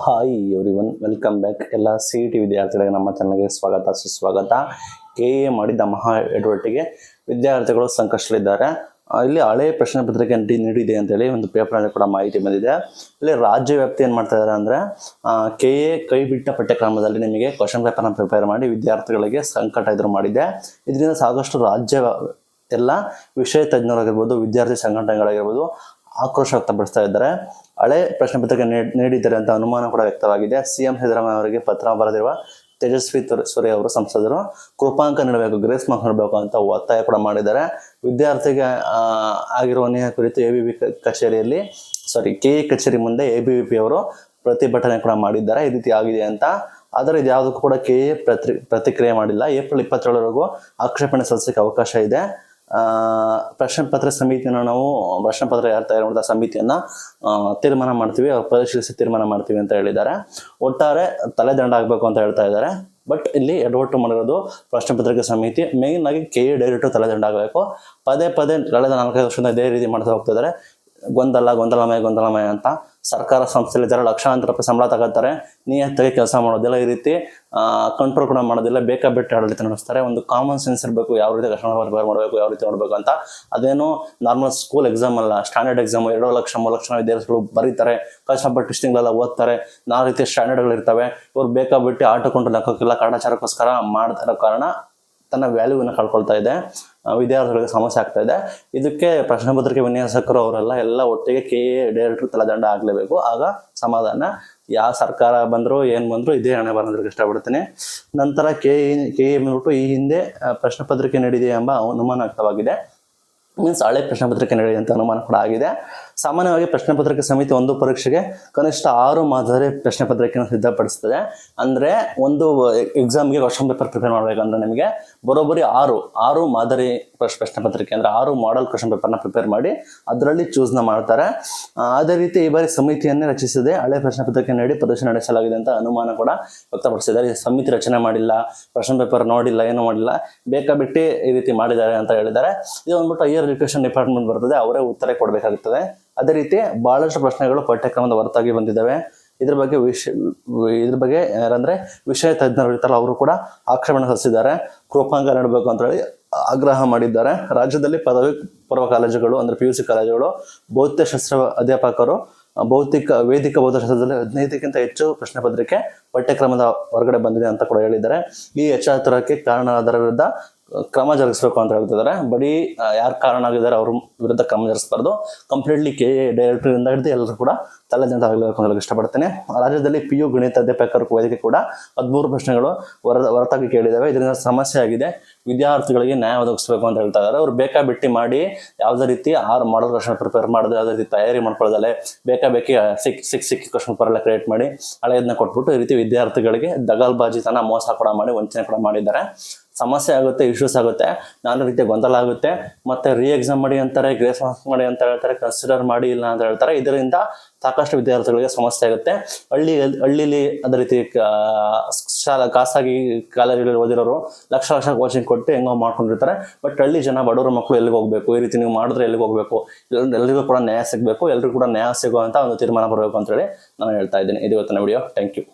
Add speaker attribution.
Speaker 1: Hi everyone, welcome back. ಎಲ್ಲ CET ವಿದ್ಯಾರ್ಥಿಗಳಿಗೆ ನಮ್ಮ ಚಾನಲ್ಗೆ ಸ್ವಾಗತ ಸುಸ್ವಾಗತ. KA ಮಾಡಿದ ಮಹಾ ಎಡವಟ್ಟಿಗೆ ವಿದ್ಯಾರ್ಥಿಗಳು ಸಂಕಷ್ಟದಲ್ಲಿದ್ದಾರೆ. ಇಲ್ಲಿ ಹಳೆ ಪ್ರಶ್ನೆ ಪತ್ರಿಕೆ ನೀಡಿದೆ ಅಂತೇಳಿ ಒಂದು ಪೇಪರ್ ಕೂಡ ಮಾಹಿತಿ ಬಂದಿದೆ. ಇಲ್ಲಿ ರಾಜ್ಯ ವ್ಯಾಪ್ತಿ ಏನು ಮಾಡ್ತಾ ಇದ್ದಾರೆ ಅಂದರೆ KA ಕೈ ಬಿಟ್ಟ ಪಠ್ಯಕ್ರಮದಲ್ಲಿ ನಿಮಗೆ ಕ್ವಶನ್ ಪೇಪರ್ನ ಪ್ರಿಪೇರ್ ಮಾಡಿ ವಿದ್ಯಾರ್ಥಿಗಳಿಗೆ ಸಂಕಟ ಎದುರು ಮಾಡಿದೆ. ಇದರಿಂದ ಸಾಕಷ್ಟು ರಾಜ್ಯ ಎಲ್ಲ ವಿಷಯ ತಜ್ಞರಾಗಿರ್ಬೋದು, ವಿದ್ಯಾರ್ಥಿ ಸಂಘಟನೆಗಳಾಗಿರ್ಬೋದು ಆಕ್ರೋಶ ವ್ಯಕ್ತಪಡಿಸ್ತಾ ಇದ್ದಾರೆ. ಹಳೆ ಪ್ರಶ್ನೆ ಪತ್ರಿಕೆ ನೀಡಿದ್ದಾರೆ ಅಂತ ಅನುಮಾನ ಕೂಡ ವ್ಯಕ್ತವಾಗಿದೆ. CM ಸಿದ್ದರಾಮಯ್ಯ ಅವರಿಗೆ ಪತ್ರ ಬರೆದಿರುವ ತೇಜಸ್ವಿ ಸೂರ್ಯ ಅವರು ಸಂಸದರು ಕೃಪಾಂಕ ನೀಡಬೇಕು, ಗ್ರೇಸ್ ಮಾರ್ಕ್ ನೀಡಬೇಕು ಅಂತ ಒತ್ತಾಯ ಕೂಡ ಮಾಡಿದ್ದಾರೆ. ವಿದ್ಯಾರ್ಥಿಗೆ ಆಗಿರುವ ಅನ್ಯಾಯ ಕುರಿತು ಕಚೇರಿಯಲ್ಲಿ KA ಕಚೇರಿ ಮುಂದೆ ABVP ಅವರು ಪ್ರತಿಭಟನೆ ಕೂಡ ಮಾಡಿದ್ದಾರೆ. ಈ ರೀತಿ ಆಗಿದೆ ಅಂತ. ಆದರೆ ಇದು ಯಾವುದಕ್ಕೂ ಕೂಡ KA ಪ್ರತಿಕ್ರಿಯೆ ಮಾಡಿಲ್ಲ. ಏಪ್ರಿಲ್ 27ರವರೆಗೂ ಆಕ್ಷೇಪಣೆ ಸಲ್ಲಿಸಲಿಕ್ಕೆ ಅವಕಾಶ ಇದೆ. ಪ್ರಶ್ನೆ ಪತ್ರ ಸಮಿತಿಯನ್ನು ನಾವು ಪ್ರಶ್ನೆ ಪತ್ರ ಯಾರು ತಯಾರು ಮಾಡಿದ ಸಮಿತಿಯನ್ನ ತೀರ್ಮಾನ ಮಾಡ್ತೀವಿ, ಅವ್ರು ಪರಿಶೀಲಿಸಿ ತೀರ್ಮಾನ ಮಾಡ್ತೀವಿ ಅಂತ ಹೇಳಿದ್ದಾರೆ. ಒಟ್ಟಾರೆ ತಲೆದಂಡ ಆಗ್ಬೇಕು ಅಂತ ಹೇಳ್ತಾ ಇದ್ದಾರೆ. ಬಟ್ ಇಲ್ಲಿ ಎಡವಟ್ಟು ಮಾಡಿರೋದು ಪ್ರಶ್ನೆ ಪತ್ರಿಕೆ ಸಮಿತಿ. ಮೇನ್ ಆಗಿ KA ಡೈರೆಕ್ಟ್ ತಲೆದಂಡ ಆಗಬೇಕು. ಪದೇ ಕಳೆದ 4-5 ವರ್ಷದಿಂದ ಇದೇ ರೀತಿ ಮಾಡ್ತಾ ಹೋಗ್ತಿದ್ದಾರೆ. ಗೊಂದಲಮಯ ಅಂತ ಸರ್ಕಾರ ಸಂಸ್ಥೆಯಲ್ಲಿ ಇದ್ದಾರೆ, ಲಕ್ಷಾಂತರ ರೂಪಾಯಿ ಸಂಬಳ ತಗೋತಾರೆ, ನಿಯತ್ತಾಗಿ ಕೆಲಸ ಮಾಡೋದಿಲ್ಲ, ಈ ರೀತಿ ಕಂಟ್ರೋಲ್ ಕೂಡ ಮಾಡೋದಿಲ್ಲ, ಬೇಕಾಬಿಟ್ಟು ಆಡಳಿತ ನಡೆಸ್ತಾರೆ. ಒಂದು ಕಾಮನ್ ಸೆನ್ಸ್ ಇರಬೇಕು, ಯಾವ ರೀತಿ ಕಸ್ಟಮರ್ ಪ್ರಿಪೇರ್ ಮಾಡಬೇಕು, ಯಾವ ರೀತಿ ಮಾಡಬೇಕು ಅಂತ. ಅದೇನು ನಾರ್ಮಲ್ ಸ್ಕೂಲ್ ಎಕ್ಸಾಮ್ ಅಲ್ಲ, ಸ್ಟ್ಯಾಂಡರ್ಡ್ ಎಕ್ಸಾಮ್. 2 ಲಕ್ಷ 3 ಲಕ್ಷ ವಿದ್ಯಾರ್ಥಿಗಳು ಬರೀತಾರೆ, ಕಷ್ಟಪಟ್ಟು ಟೆಸ್ಟಿಂಗ್ಲೆಲ್ಲ ಓದ್ತಾರೆ, ನಾನಾ ರೀತಿಯ ಸ್ಟ್ಯಾಂಡರ್ಡ್ಗಳು ಇರ್ತವೆ. ಇವ್ರು ಬೇಕಾಬಿಟ್ಟು ಆಟಕೊಂಡು ಲೆಕ್ಕಕ್ಕಿಲ್ಲ, ಕಾಟಾಚಾರಕ್ಕೋಸ್ಕರ ಮಾಡ್ತಾ ಇರೋ ಕಾರಣ ತನ್ನ ವ್ಯಾಲ್ಯೂವನ್ನು ಕಳ್ಕೊಳ್ತಾ ಇದೆ, ವಿದ್ಯಾರ್ಥಿಗಳಿಗೆ ಸಮಸ್ಯೆ ಆಗ್ತಾ ಇದೆ. ಇದಕ್ಕೆ ಪ್ರಶ್ನೆ ಪತ್ರಿಕೆ ವಿನ್ಯಾಸಕರು ಅವರೆಲ್ಲ ಒಟ್ಟಿಗೆ KA ಡೈರೆಕ್ಟರ್ ತಲೆದಂಡ ಆಗಲೇಬೇಕು. ಆಗ ಸಮಾಧಾನ. ಯಾವ ಸರ್ಕಾರ ಬಂದರೂ ಏನು ಬಂದರೂ ಇದೇ ಹಣೆ ಬರೋದಕ್ಕೆ ಇಷ್ಟಪಡ್ತೀನಿ. ನಂತರ KA ಬಂದ್ಬಿಟ್ಟು ಈ ಹಿಂದೆ ಪ್ರಶ್ನೆ ಪತ್ರಿಕೆ ನೀಡಿದೆ ಎಂಬ ಅನುಮಾನ ವ್ಯಕ್ತವಾಗಿದೆ. ಮೀನ್ಸ್ ಹಳೆ ಪ್ರಶ್ನೆ ಪತ್ರಿಕೆ ನೀಡಿದೆ ಅಂತ ಅನುಮಾನ ಕೂಡ ಆಗಿದೆ. ಸಾಮಾನ್ಯವಾಗಿ ಪ್ರಶ್ನೆ ಪತ್ರಿಕೆ ಸಮಿತಿ ಒಂದು ಪರೀಕ್ಷೆಗೆ ಕನಿಷ್ಠ 6 ಮಾದರಿ ಪ್ರಶ್ನೆ ಪತ್ರಿಕೆಯನ್ನು ಸಿದ್ಧಪಡಿಸ್ತದೆ. ಅಂದರೆ ಒಂದು ಎಕ್ಸಾಮ್ಗೆ ಕ್ವಶನ್ ಪೇಪರ್ ಪ್ರಿಪೇರ್ ಮಾಡಬೇಕಂದ್ರೆ ನಿಮಗೆ ಬರೋಬ್ಬರಿ 6 ಮಾದರಿ ಪ್ರಶ್ನೆ ಪತ್ರಿಕೆ ಅಂದರೆ 6 ಮಾಡೆಲ್ ಕ್ವಶನ್ ಪೇಪರ್ನ ಪ್ರಿಪೇರ್ ಮಾಡಿ ಅದರಲ್ಲಿ ಚೂಸ್ನ ಮಾಡ್ತಾರೆ. ಅದೇ ರೀತಿ ಈ ಬಾರಿ ಸಮಿತಿಯನ್ನೇ ರಚಿಸಿದೆ. ಹಳೆ ಪ್ರಶ್ನೆ ಪತ್ರಿಕೆ ನೀಡಿ ಪ್ರದರ್ಶನ ನಡೆಸಲಾಗಿದೆ ಅಂತ ಅನುಮಾನ ಕೂಡ ವ್ಯಕ್ತಪಡಿಸಿದ್ದಾರೆ. ಈ ಸಮಿತಿ ರಚನೆ ಮಾಡಿಲ್ಲ, ಪ್ರಶ್ನೆ ಪೇಪರ್ ನೋಡಿಲ್ಲ, ಏನೂ ಮಾಡಿಲ್ಲ, ಬೇಕಾಬಿಟ್ಟು ಈ ರೀತಿ ಮಾಡಿದ್ದಾರೆ ಅಂತ ಹೇಳಿದ್ದಾರೆ. ಇದು ಬಂದ್ಬಿಟ್ಟು ಹೈಯರ್ ಎಜುಕೇಶನ್ ಡಿಪಾರ್ಟ್ಮೆಂಟ್ ಬರ್ತದೆ, ಅವರೇ ಉತ್ತರ ಕೊಡಬೇಕಾಗುತ್ತದೆ. ಅದೇ ರೀತಿ ಬಹಳಷ್ಟು ಪ್ರಶ್ನೆಗಳು ಪಠ್ಯಕ್ರಮದ ಹೊರತಾಗಿ ಬಂದಿದ್ದಾವೆ. ಇದ್ರ ಬಗ್ಗೆ ಯಾರಂದ್ರೆ ವಿಷಯ ತಜ್ಞರು ಇರ್ತಾರಲ್ಲ, ಅವರು ಕೂಡ ಆಕ್ಷೇಪಣೆ ಸಲ್ಲಿಸಿದ್ದಾರೆ. ಕೃಪಾಂಕ ನೀಡಬೇಕು ಅಂತ ಹೇಳಿ ಆಗ್ರಹ ಮಾಡಿದ್ದಾರೆ. ರಾಜ್ಯದಲ್ಲಿ ಪದವಿ ಪೂರ್ವ ಕಾಲೇಜುಗಳು ಅಂದ್ರೆ PUC ಕಾಲೇಜುಗಳು, ಭೌತಿಕಶಾಸ್ತ್ರ ಅಧ್ಯಾಪಕರು ವೇದಿಕ ಭೌತಶಾಸ್ತ್ರದಲ್ಲಿ 15ಕ್ಕಿಂತ ಹೆಚ್ಚು ಪ್ರಶ್ನೆ ಪತ್ರಿಕೆ ಪಠ್ಯಕ್ರಮದ ಹೊರಗಡೆ ಬಂದಿದೆ ಅಂತ ಕೂಡ ಹೇಳಿದ್ದಾರೆ. ಈ ಹೆಚ್ಚಾತುರಕ್ಕೆ ಕಾರಣರಾದರ ವಿರುದ್ಧ ಕ್ರಮ ಜರುಗಿಸಬೇಕು ಅಂತ ಹೇಳ್ತಿದ್ದಾರೆ. ಬರೀ ಯಾರು ಕಾರಣ ಆಗಿದ್ದಾರೆ ಅವ್ರ ವಿರುದ್ಧ ಕ್ರಮ ಜರುಗಿಸಬಾರ್ದು. ಕಂಪ್ಲೀಟ್ಲಿ KA ಡೈರೆಕ್ಟರ್ ಇಂದ ಹಿಡಿದು ಎಲ್ಲರೂ ಕೂಡ ತಲೆದಂಡ ಆಗಬೇಕು ಅಂತ ಇಷ್ಟಪಡ್ತೇನೆ. ರಾಜ್ಯದಲ್ಲಿ PU ಗಣಿತ ಅಧ್ಯಾಪಕರ ವೇದಿಕೆ ಕೂಡ 13 ಪ್ರಶ್ನೆಗಳು ಹೊರತಾಗಿ ಕೇಳಿದ್ದಾವೆ. ಇದರಿಂದ ಸಮಸ್ಯೆ ಆಗಿದೆ. ವಿದ್ಯಾರ್ಥಿಗಳಿಗೆ ನ್ಯಾಯ ಒದಗಿಸಬೇಕು ಅಂತ ಹೇಳ್ತಾ ಇದ್ದಾರೆ. ಅವ್ರು ಬೇಕಾಬಿಟ್ಟಿ ಮಾಡಿ ಯಾವುದೇ ರೀತಿ 6 ಮಾಡಲ್ ಕ್ವಶನ್ ಪ್ರಿಪೇರ್ ಮಾಡಿದ್ರೆ ಯಾವುದೇ ರೀತಿ ತಯಾರಿ ಮಾಡ್ಕೊಳ್ಳೋದಲ್ಲೇ ಬೇಕಾಬೇಕಿ ಸಿಕ್ಕಿ ಕ್ವಶನ್ ಪೇಪರ್ ಎಲ್ಲ ಕ್ರಿಯೇಟ್ ಮಾಡಿ ಹಳೆಯದನ್ನ ಕೊಟ್ಬಿಟ್ಟು ಈ ರೀತಿ ವಿದ್ಯಾರ್ಥಿಗಳಿಗೆ ದಗಲ್ಬಾಜಿತನ, ಮೋಸ ಕೂಡ ಮಾಡಿ, ವಂಚನೆ ಕೂಡ ಮಾಡಿದ್ದಾರೆ. ಸಮಸ್ಯೆ ಆಗುತ್ತೆ, ಇಶ್ಯೂಸ್ ಆಗುತ್ತೆ, ನಾನಾ ರೀತಿಯ ಗೊಂದಲ ಆಗುತ್ತೆ. ಮತ್ತೆ ಎಕ್ಸಾಮ್ ಮಾಡಿ ಅಂತಾರೆ, ಗ್ರೇಸ್ ಮಾರ್ಕ್ಸ್ ಮಾಡಿ ಅಂತ ಹೇಳ್ತಾರೆ, ಕನ್ಸಿಡರ್ ಮಾಡಿ ಇಲ್ಲ ಅಂತ ಹೇಳ್ತಾರೆ. ಇದರಿಂದ ಸಾಕಷ್ಟು ವಿದ್ಯಾರ್ಥಿಗಳಿಗೆ ಸಮಸ್ಯೆ ಆಗುತ್ತೆ. ಹಳ್ಳಿಲಿ ಅದೇ ರೀತಿ ಖಾಸಗಿ ಕಾಲೇಜುಗಳಲ್ಲಿ ಓದಿರೋರು ಲಕ್ಷ ಕೋಚಿಂಗ್ ಕೊಟ್ಟು ಹೆಂಗೋ ಮಾಡ್ಕೊಂಡಿರ್ತಾರೆ. ಬಟ್ ಹಳ್ಳಿ ಜನ, ಬಡವರ ಮಕ್ಕಳು ಎಲ್ಲಿಗೆ ಹೋಗ್ಬೇಕು, ಈ ರೀತಿ ನೀವು ಮಾಡಿದ್ರೆ ಎಲ್ಲಿಗೆ ಹೋಗ್ಬೇಕು, ಎಲ್ರಿಗೂ ಕೂಡ ನ್ಯಾಯ ಸಿಗಬೇಕು, ಎಲ್ರಿಗೂ ಕೂಡ ನ್ಯಾಯ ಸಿಗುವಂತ ಒಂದು ತೀರ್ಮಾನ ಬರಬೇಕು ಅಂತ ಹೇಳಿ ನಾನು ಹೇಳ್ತಾ ಇದ್ದೀನಿ. ಇದು ಇವತ್ತಿನ ವಿಡಿಯೋ. Thank you.